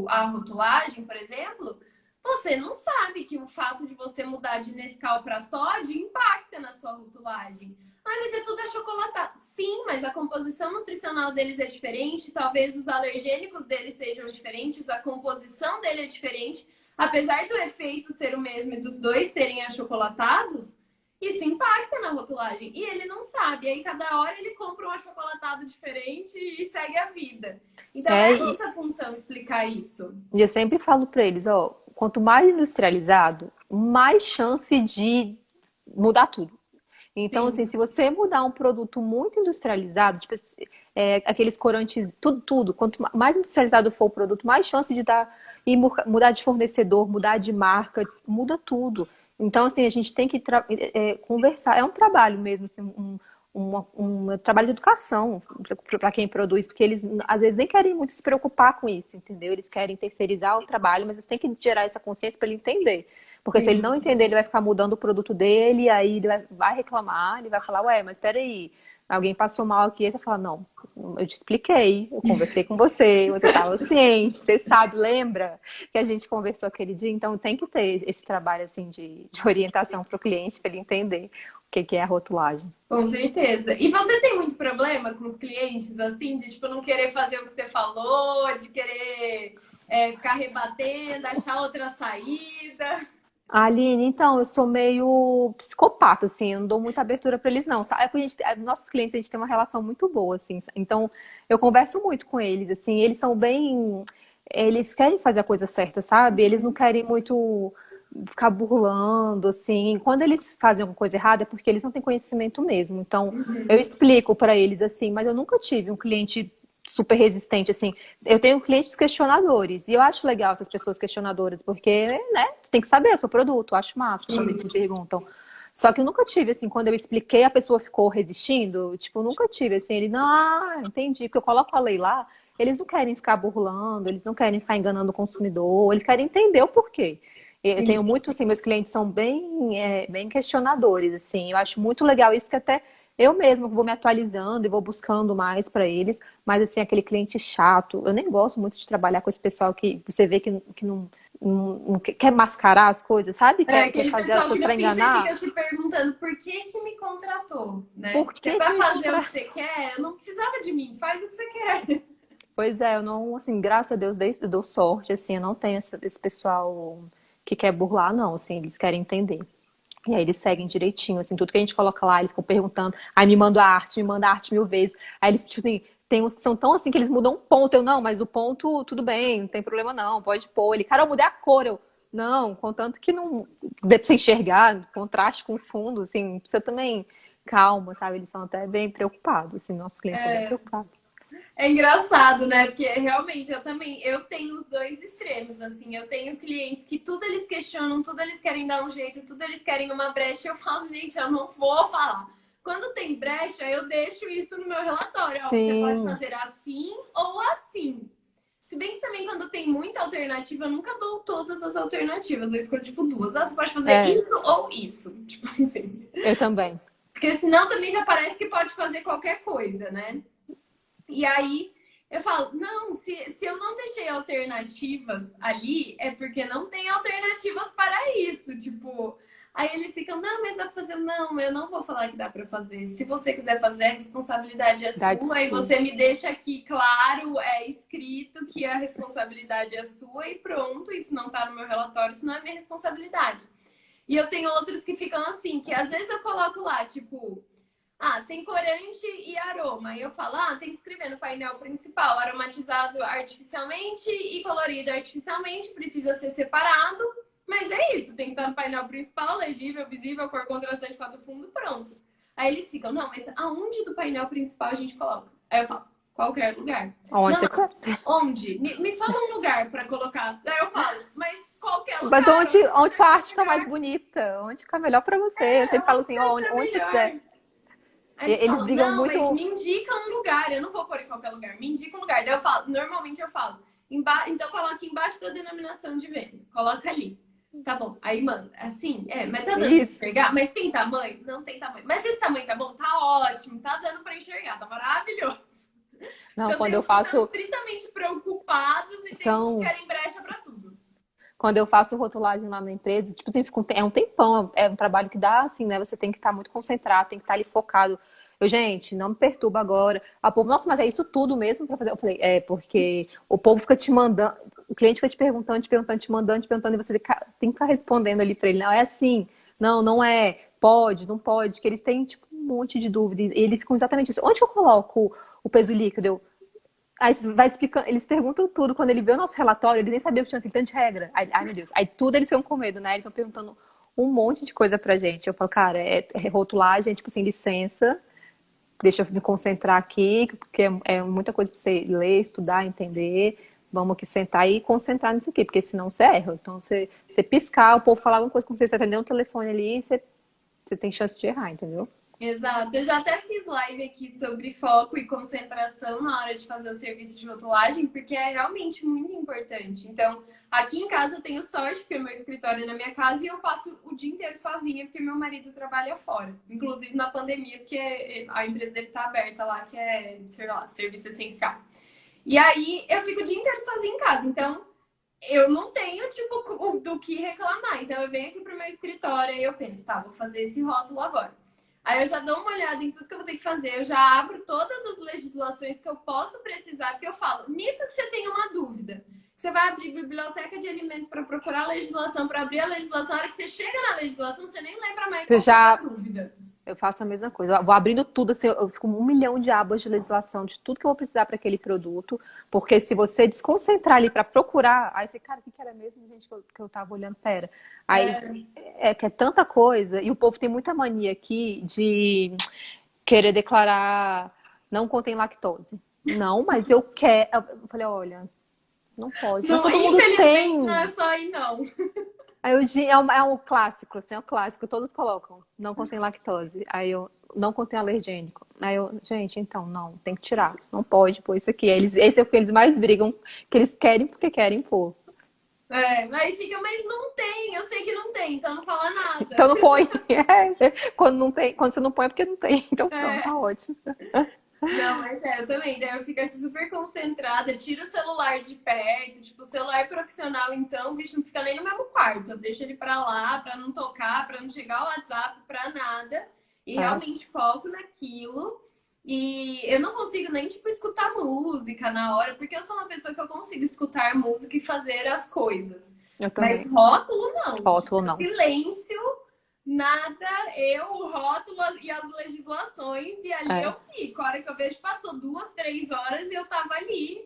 a rotulagem, por exemplo, você não sabe que o fato de você mudar de Nescau para Toddy impacta na sua rotulagem. Ah, mas é tudo achocolatado. Sim, mas a composição nutricional deles é diferente, talvez os alergênicos deles sejam diferentes, a composição dele é diferente. Apesar do efeito ser o mesmo e dos dois serem achocolatados, isso impacta na rotulagem. E ele não sabe. Aí cada hora ele compra um achocolatado diferente e segue a vida. Então é nossa função explicar isso. E eu sempre falo para eles, ó, quanto mais industrializado, mais chance de mudar tudo. Então, assim, se você mudar um produto muito industrializado, tipo, aqueles corantes, tudo, quanto mais industrializado for o produto, mais chance de e mudar de fornecedor, mudar de marca, muda tudo. Então, assim, a gente tem que conversar. É um trabalho mesmo, assim, um trabalho de educação para quem produz, porque eles, às vezes, nem querem muito se preocupar com isso, entendeu? Eles querem terceirizar o trabalho, mas você tem que gerar essa consciência para ele entender. Porque se ele não entender, ele vai ficar mudando o produto dele, aí ele vai reclamar, ele vai falar, ué, mas peraí, alguém passou mal aqui, aí você fala, não, eu te expliquei, eu conversei com você estava ciente, você sabe, lembra que a gente conversou aquele dia? Então tem que ter esse trabalho assim de orientação para o cliente, para ele entender o que é a rotulagem. Com certeza. E você tem muito problema com os clientes, assim, de tipo, não querer fazer o que você falou, de querer ficar rebatendo, achar outra saída? Aline, então, eu sou meio psicopata, assim, eu não dou muita abertura para eles, não. Sabe? Nossos clientes, a gente tem uma relação muito boa, assim, então eu converso muito com eles, assim, eles são bem. Eles querem fazer a coisa certa, sabe? Eles não querem muito ficar burlando, assim. Quando eles fazem alguma coisa errada é porque eles não têm conhecimento mesmo. Então, eu explico para eles, assim, mas eu nunca tive um cliente super resistente, assim. Eu tenho clientes questionadores, e eu acho legal essas pessoas questionadoras, porque, né, tu tem que saber o seu produto, eu acho massa quando eles me perguntam. Só que eu nunca tive, assim, quando eu expliquei, a pessoa ficou resistindo, tipo, eu nunca tive, assim, ele, não, entendi, porque eu coloco a lei lá, eles não querem ficar burlando, eles não querem ficar enganando o consumidor, eles querem entender o porquê. Eu tenho muito, assim, meus clientes são bem questionadores, assim, eu acho muito legal isso, que até eu mesma vou me atualizando e vou buscando mais para eles, mas assim, aquele cliente chato, eu nem gosto muito de trabalhar com esse pessoal que você vê que não quer mascarar as coisas, sabe? Quer fazer as coisas para enganar. Você fica se perguntando por que me contratou, né? Por que para fazer o que você quer, eu não precisava de mim, faz o que você quer. Pois é, eu não, assim, graças a Deus, eu dou sorte, assim, eu não tenho esse pessoal que quer burlar, não, assim, eles querem entender. E aí eles seguem direitinho, assim, tudo que a gente coloca lá, eles ficam perguntando, aí me manda a arte 1000 vezes. Aí eles, tipo assim, tem uns que são tão assim que eles mudam um ponto. Eu, não, mas o ponto, tudo bem, não tem problema não, pode pôr. Ele, cara, eu mudei a cor. Eu, não, contanto que não dê pra você enxergar, contraste com o fundo, assim, precisa também calma, sabe? Eles são até bem preocupados, assim, nossos clientes são bem preocupados. É engraçado, né? Porque realmente eu tenho os dois extremos, assim. Eu tenho clientes que tudo eles questionam, tudo eles querem dar um jeito, tudo eles querem uma brecha. Eu falo, gente, eu não vou falar. Quando tem brecha, eu deixo isso no meu relatório. Ó, você pode fazer assim ou assim. Se bem que também quando tem muita alternativa, eu nunca dou todas as alternativas. Eu escolho, tipo, duas. Ah, você pode fazer isso ou isso. Tipo assim. Eu também. Porque senão também já parece que pode fazer qualquer coisa, né? E aí eu falo, não, se eu não deixei alternativas ali, é porque não tem alternativas para isso. Tipo, aí eles ficam, não, mas dá pra fazer. Não, eu não vou falar que dá pra fazer. Se você quiser fazer, a responsabilidade é sua. E você me deixa aqui, claro, escrito que a responsabilidade é sua e pronto. Isso não tá no meu relatório, isso não é minha responsabilidade. E eu tenho outros que ficam assim, que às vezes eu coloco lá, tipo... tem corante e aroma. E eu falo, tem que escrever no painel principal, aromatizado artificialmente e colorido artificialmente, precisa ser separado. Mas é isso, tem que estar no painel principal, legível, visível, cor contrastante com a do fundo, pronto. Aí eles ficam, não, mas aonde do painel principal a gente coloca? Aí eu falo, qualquer lugar. Onde? Não, onde? Me fala um lugar para colocar. Aí eu falo, mas qualquer lugar. Mas onde sua arte fica mais bonita, onde fica melhor para você. Eu sempre falo assim, onde você quiser. Aí eles Eles falam, brigam não, muito. mas me indica um lugar. Eu não vou pôr em qualquer lugar. Me indica um lugar. Daí eu falo, normalmente eu falo, então coloca embaixo da denominação de venda. Coloca ali. Tá bom. Aí manda. Assim, mas tá dando pra Isso. enxergar? Mas tem tamanho? Não tem tamanho. Mas esse tamanho tá bom? Tá ótimo. Tá dando pra enxergar. Tá maravilhoso. Não, Então quando tem eu uns que são faço. estritamente preocupados e tem uns que São. querem brecha pra tudo. Quando eu faço rotulagem lá na empresa, tipo assim, é um tempão, é um trabalho que dá, assim, né? Você tem que estar muito concentrado, tem que estar ali focado. Eu, gente, não me perturba agora. A povo, nossa, mas é isso tudo mesmo para fazer? Eu falei, porque o povo fica te mandando, o cliente fica te perguntando, te perguntando, e você tem que ficar respondendo ali para ele. Não, é assim, não é, pode, não pode, que eles têm, tipo, um monte de dúvidas. E eles ficam exatamente isso. Onde eu coloco o peso líquido? Aí vai explicando, eles perguntam tudo. Quando ele vê o nosso relatório, ele nem sabia que tinha aquele tanto de regra. Ai, meu Deus. Aí tudo eles ficam com medo, né? Eles estão perguntando um monte de coisa pra gente. Eu falo, cara, é rotulagem, tipo assim, licença, deixa eu me concentrar aqui, porque é muita coisa pra você ler, estudar, entender. Vamos aqui sentar e concentrar nisso aqui, porque senão você erra. Então, você piscar, o povo falar alguma coisa com você, você atender um telefone ali, você tem chance de errar, entendeu? Exato. Eu já até fiz live aqui sobre foco e concentração na hora de fazer o serviço de rotulagem, porque é realmente muito importante. Então, aqui em casa eu tenho sorte, porque meu escritório é na minha casa e eu passo o dia inteiro sozinha, porque meu marido trabalha fora. Inclusive na pandemia, porque a empresa dele tá aberta lá, que é, sei lá, serviço essencial. E aí eu fico o dia inteiro sozinha em casa. Então, eu não tenho, tipo, do que reclamar. Então, eu venho aqui pro meu escritório e eu penso, tá, vou fazer esse rótulo agora. Aí eu já dou uma olhada em tudo que eu vou ter que fazer, eu já abro todas as legislações que eu posso precisar, porque eu falo, nisso que você tem uma dúvida. Você vai abrir biblioteca de alimentos para procurar a legislação, para abrir a legislação, a hora que você chega na legislação, você nem lembra mais Você qual que era a já dúvida. Eu faço a mesma coisa. Eu vou abrindo tudo, assim, eu fico com 1 milhão de abas de legislação de tudo que eu vou precisar para aquele produto. Porque se você desconcentrar ali para procurar, aí você, cara, o que que era mesmo, gente, que eu tava olhando? Pera. Aí É, que é tanta coisa, e o povo tem muita mania aqui de querer declarar não contém lactose. Não, mas eu quero. Eu falei, olha, não pode. Mas não, todo mundo infelizmente não é tem. só aí, não. Aí é um clássico, assim, é um clássico, todos colocam, não contém lactose. Aí eu, não contém alergênico. Aí eu, gente, então, não, tem que tirar, não pode pôr isso aqui. Esse é o que eles mais brigam, que eles querem porque querem pôr. Aí fica, mas não tem, eu sei que não tem, então não fala Então nada. não põe. Quando não tem, quando você não põe é porque não tem. Então pronto, É. tá ótimo. Não, mas eu também. Daí eu fico aqui super concentrada, tiro o celular de perto, tipo, o celular profissional, então, o bicho não fica nem no mesmo quarto. Eu deixo ele pra lá, pra não tocar, pra não chegar o WhatsApp, pra nada. E É, realmente foco naquilo. E eu não consigo nem, tipo, escutar música na hora, porque eu sou uma pessoa que eu consigo escutar música e fazer as coisas. eu Mas também. rótulo, não. Rótulo não. Silêncio. Nada, eu, o rótulo e as legislações, e ali eu É. fico. A hora que eu vejo, passou 2, 3 horas e eu tava ali,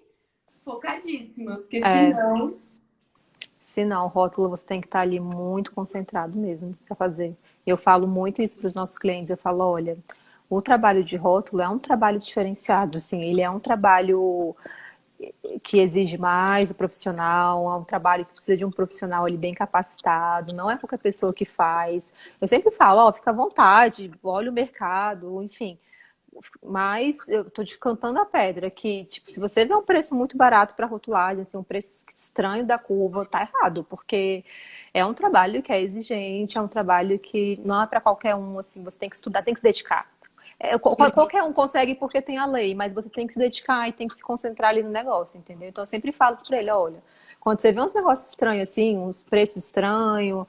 focadíssima. Porque É. senão. Se não, o rótulo você tem que estar ali muito concentrado mesmo para fazer. Eu falo muito isso para os nossos clientes. Eu falo, olha, o trabalho de rótulo é um trabalho diferenciado, assim, ele é um trabalho que exige mais o profissional, é um trabalho que precisa de um profissional ali bem capacitado, não é qualquer pessoa que faz. Eu sempre falo, ó, fica à vontade, olha o mercado, enfim. Mas eu tô te cantando a pedra que, tipo, se você vê um preço muito barato para rotulagem, assim, um preço estranho da curva, tá errado, porque é um trabalho que é exigente, é um trabalho que não é para qualquer um, assim, você tem que estudar, tem que se dedicar. Qualquer um consegue porque tem a lei, mas você tem que se dedicar e tem que se concentrar ali no negócio, entendeu? Então eu sempre falo isso pra ele, olha, quando você vê uns negócios estranhos assim, uns preços estranhos,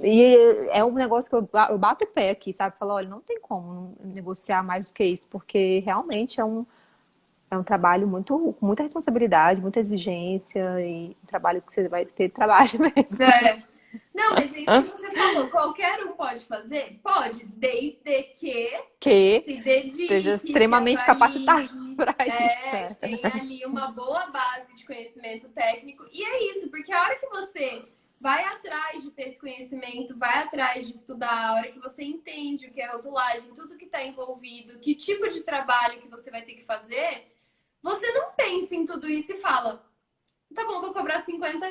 e é um negócio que eu bato o pé aqui, sabe? Falo, olha, não tem como negociar mais do que isso, porque realmente é um trabalho com muita responsabilidade, muita exigência, e um trabalho que você vai ter trabalho mesmo. É. Não, mas é isso que você falou. Qualquer um pode fazer? Pode, desde que Que se esteja dedique, se extremamente capacitado atualize, para isso. tenha ali uma boa base de conhecimento técnico. E é isso, porque a hora que você vai atrás de ter esse conhecimento, vai atrás de estudar, a hora que você entende o que é rotulagem, tudo que está envolvido, que tipo de trabalho que você vai ter que fazer, você não pensa em tudo isso e fala, tá bom, vou cobrar R$ 50.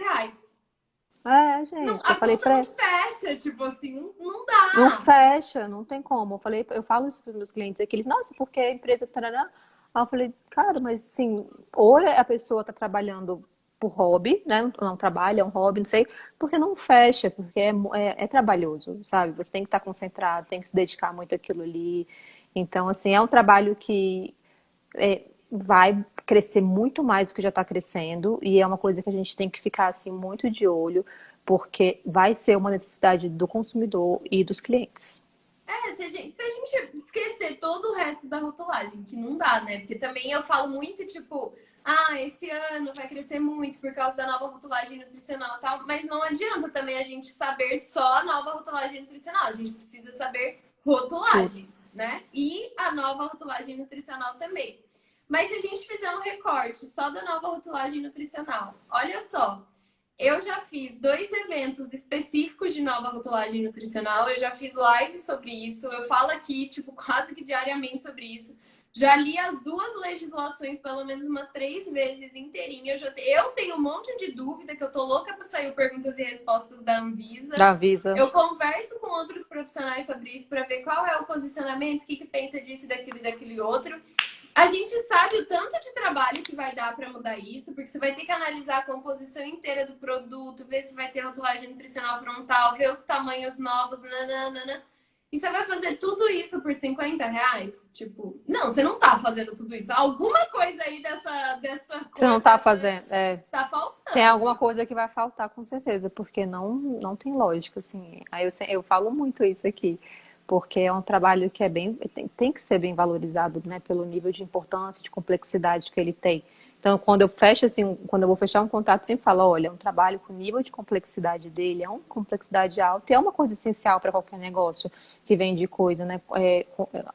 Não, Gente, eu a falei conta pra não fecha, tipo assim, não não dá. fecha, não tem como. Eu falo isso para os meus clientes, aqueles, nossa, porque a empresa tarará. Aí eu falei, cara, mas assim, ou a pessoa está trabalhando por hobby, né? Não trabalha, é um hobby, não sei, porque não fecha, porque é trabalhoso, sabe? Você tem que estar concentrado, tem que se dedicar muito àquilo ali. Então, assim, é um trabalho que vai crescer muito mais do que já está crescendo, e é uma coisa que a gente tem que ficar assim muito de olho, porque vai ser uma necessidade do consumidor e dos clientes. Se a gente esquecer todo o resto da rotulagem, que não dá, né? Porque também eu falo muito, tipo, esse ano vai crescer muito por causa da nova rotulagem nutricional e tal, mas não adianta também a gente saber só a nova rotulagem nutricional, a gente precisa saber Tudo. rotulagem, né? E a nova rotulagem nutricional também. Mas se a gente fizer um recorte só da nova rotulagem nutricional, olha só, eu já fiz 2 eventos específicos de nova rotulagem nutricional, eu já fiz lives sobre isso, eu falo aqui, tipo, quase que diariamente sobre isso. Já li as 2 legislações pelo menos umas 3 vezes inteirinha. Eu tenho um monte de dúvida que eu tô louca para sair o perguntas e respostas da Anvisa. Da Visa. Eu converso com outros profissionais sobre isso para ver qual é o posicionamento, o que pensa disso, daquilo e daquele outro. A gente sabe o tanto de trabalho que vai dar para mudar isso, porque você vai ter que analisar a composição inteira do produto, ver se vai ter rotulagem nutricional frontal, ver os tamanhos novos, nananana. E você vai fazer tudo isso por R$ 50? Tipo, não, você não tá fazendo tudo isso. Alguma coisa aí dessa Você não coisa está fazendo. tá Tem alguma faltando. coisa que vai faltar, com certeza, porque não tem lógica, assim. Aí eu falo muito isso aqui, porque é um trabalho que tem que ser bem valorizado, né, pelo nível de importância, de complexidade que ele tem. Então, quando eu fecho, assim, quando eu vou fechar um contrato, eu sempre falo, olha, é um trabalho com o nível de complexidade dele, é uma complexidade alta e é uma coisa essencial para qualquer negócio que vende coisa, né,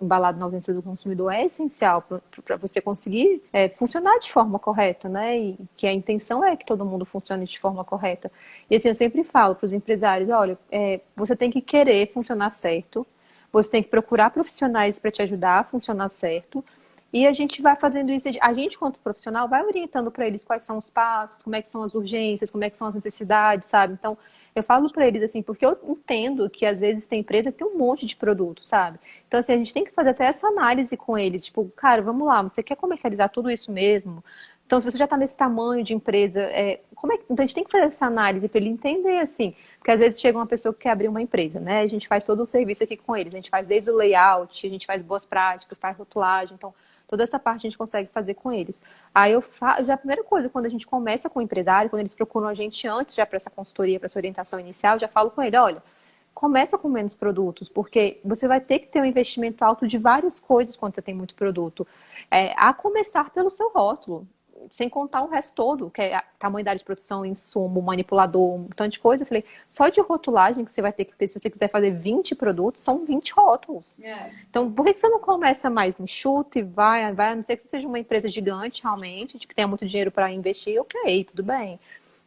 embalado na ausência do consumidor, é essencial para você conseguir funcionar de forma correta, né, e que a intenção é que todo mundo funcione de forma correta. E assim, eu sempre falo para os empresários, olha, você tem que querer funcionar certo, você tem que procurar profissionais para te ajudar a funcionar certo, e a gente vai fazendo isso, a gente, quanto profissional, vai orientando para eles quais são os passos, como é que são as urgências, como é que são as necessidades, sabe? Então, eu falo para eles assim, porque eu entendo que às vezes tem empresa que tem um monte de produto, sabe? Então, assim, a gente tem que fazer até essa análise com eles, tipo, cara, vamos lá, você quer comercializar tudo isso mesmo? Então, se você já está nesse tamanho de empresa, como é que... Então, a gente tem que fazer essa análise para ele entender, assim, porque às vezes chega uma pessoa que quer abrir uma empresa, né? A gente faz todo o serviço aqui com eles, a gente faz desde o layout, a gente faz boas práticas, faz rotulagem, então toda essa parte a gente consegue fazer com eles. Aí já a primeira coisa, quando a gente começa com o empresário, quando eles procuram a gente antes já para essa consultoria, para essa orientação inicial, já falo com ele, olha, começa com menos produtos, porque você vai ter que ter um investimento alto de várias coisas quando você tem muito produto. A começar pelo seu rótulo, sem contar o resto todo, que é a tamanho da área de produção, insumo, manipulador, um tanto de coisa. Eu falei, só de rotulagem que você vai ter que ter, se você quiser fazer 20 produtos, são 20 rótulos. É. Então, por que você não começa mais enxuto e vai, a não ser que você seja uma empresa gigante, realmente, de que tenha muito dinheiro para investir, ok, tudo bem.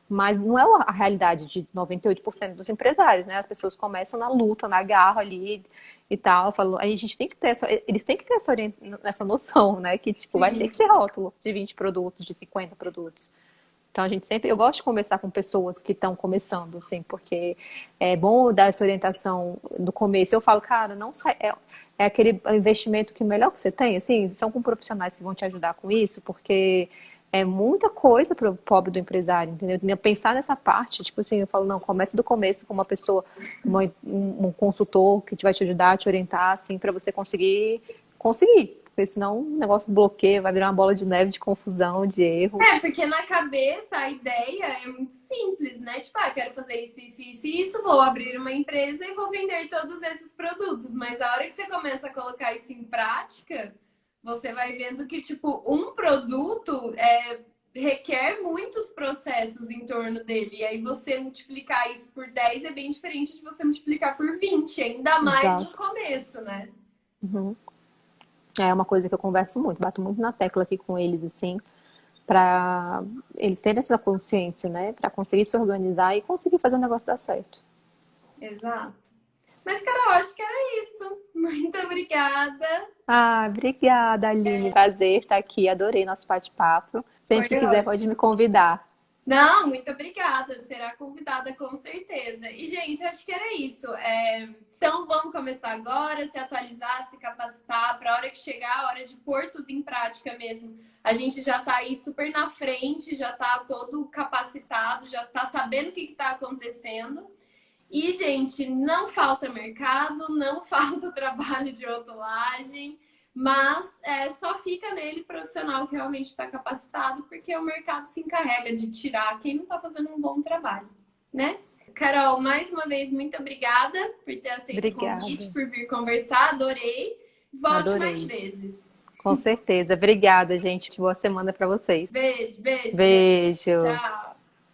Mas não é a realidade de 98% dos empresários, né? As pessoas começam na luta, na garra ali e tal. Eu falo, aí a gente tem que ter eles têm que ter essa noção, né? Que, tipo, vai ter Sim. que ter rótulo de 20 produtos, de 50 produtos. Então a gente sempre, eu gosto de conversar com pessoas que estão começando, assim, porque é bom dar essa orientação no começo. Eu falo, cara, não sai, é aquele investimento que melhor que você tem, assim, são com profissionais que vão te ajudar com isso, porque é muita coisa para o pobre do empresário, entendeu? Pensar nessa parte, tipo assim, eu falo, não, comece do começo com uma pessoa, um consultor que vai te ajudar, te orientar, assim, para você conseguir. Porque senão o negócio bloqueia, vai virar uma bola de neve de confusão, de erro. Porque na cabeça a ideia é muito simples, né? Tipo, quero fazer isso, isso, isso, isso, vou abrir uma empresa e vou vender todos esses produtos. Mas a hora que você começa a colocar isso em prática, você vai vendo que, tipo, um produto requer muitos processos em torno dele. E aí você multiplicar isso por 10 é bem diferente de você multiplicar por 20, ainda mais no Exato. começo, né? Uhum. É uma coisa que eu converso muito, bato muito na tecla aqui com eles, assim, para eles terem essa consciência, né? Para conseguir se organizar e conseguir fazer o negócio dar certo. Exato. Mas, Carol, acho que era isso. Muito obrigada. Ah, obrigada, Aline. Prazer estar aqui. Adorei nosso bate-papo. Foi Sempre que quiser, pode me ótimo. convidar. Não, muito obrigada. Será convidada com certeza. E, gente, acho que era isso. Então, vamos começar agora, se atualizar, se capacitar, para a hora que chegar, a hora de pôr tudo em prática mesmo. A gente já está aí super na frente, já está todo capacitado, já está sabendo o que está acontecendo. E, gente, não falta mercado, não falta trabalho de rotulagem. Mas só fica nele profissional que realmente está capacitado, porque o mercado se encarrega de tirar quem não está fazendo um bom trabalho, né? Carol, mais uma vez, muito obrigada por ter aceito o convite, por vir conversar, adorei. Volte mais vezes. Com certeza. Obrigada, gente. Boa semana para vocês. Beijo, beijo. Beijo. Tchau.